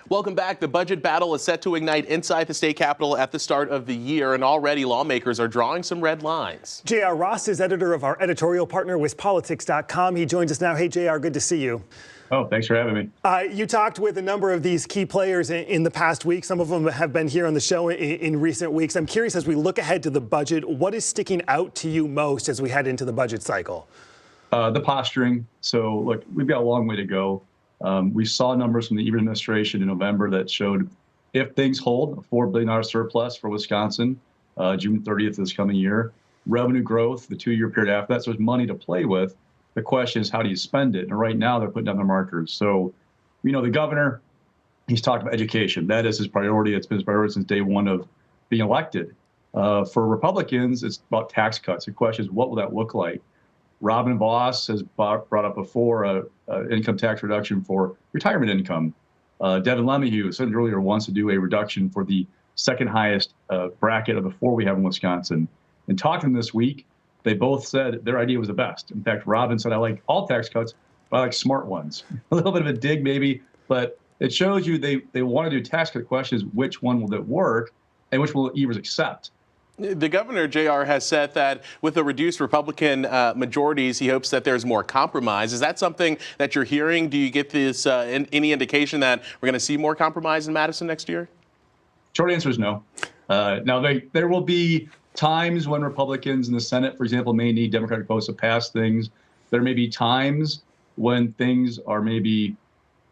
Welcome back. The budget battle is set to ignite inside the state capitol at the start of the year, and already lawmakers are drawing some red lines. J.R. Ross is editor of our editorial partner, WisPolitics.com. He joins us now. Hey, J.R., good to see you. Oh, thanks for having me. You talked with a number of these key players in the past week. Some of them have been here on the show in recent weeks. I'm curious, as we look ahead to the budget, what is sticking out to you most as we head into the budget cycle? The posturing. So, look, we've got a long way to go. We saw numbers from the Evers administration in November that showed if things hold, a $4 billion surplus for Wisconsin, June 30th this coming year, revenue growth, the 2-year period after that, so there's money to play with. The question is, how do you spend it? And right now, they're putting down their markers. So, the governor, he's talked about education. That is his priority. It's been his priority since day one of being elected. For Republicans, it's about tax cuts. The question is, what will that look like? Robin Vos has brought up before an income tax reduction for retirement income. Devin LeMahieu said earlier wants to do a reduction for the second highest bracket of the 4 we have in Wisconsin. And talking this week, they both said their idea was the best. In fact, Robin said, I like all tax cuts, but I like smart ones. A little bit of a dig maybe, but it shows you they want to do tax cut. The question is, which one will that work and which will Evers accept? The governor, JR, has said that with the reduced Republican majorities, he hopes that there's more compromise. Is that something that you're hearing? Do you get this any indication that we're going to see more compromise in Madison next year? Short answer is no. Now, there will be times when Republicans in the Senate, for example, may need Democratic votes to pass things. There may be times when things are maybe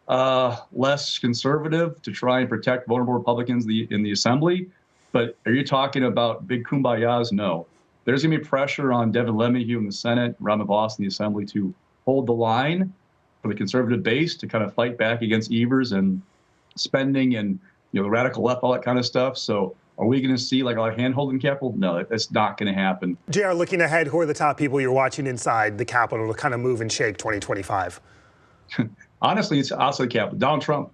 less conservative to try and protect vulnerable Republicans in the Assembly. But are you talking about big kumbayas? No. There's going to be pressure on Devin LeMahieu in the Senate, Robin Vos in the Assembly to hold the line for the conservative base to kind of fight back against Evers and spending and the radical left, all that kind of stuff. So are we going to see like a hand-holding Capitol? No, that's not going to happen. JR, looking ahead, who are the top people you're watching inside the Capitol to kind of move and shake 2025? Honestly, it's outside the Capitol. Donald Trump.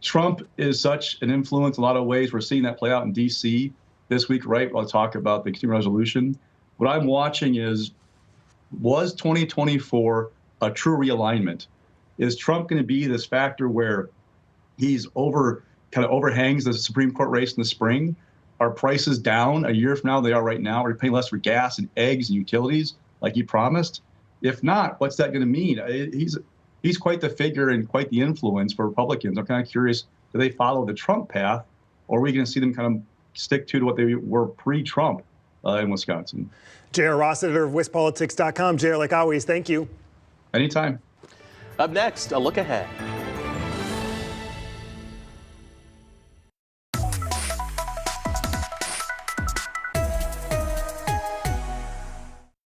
Trump is such an influence in a lot of ways. We're seeing that play out in D.C. this week, right? I'll talk about the continuing resolution. What I'm watching is, was 2024 a true realignment? Is Trump going to be this factor where he's kind of overhangs the Supreme Court race in the spring? Are prices down a year from now than they are right now? Are we paying less for gas and eggs and utilities like he promised? If not, what's that going to mean? He's quite the figure and quite the influence for Republicans. I'm kind of curious, do they follow the Trump path, or are we going to see them kind of stick to what they were pre-Trump in Wisconsin? J.R. Ross, editor of WisPolitics.com. J.R., like always, thank you. Anytime. Up next, a look ahead.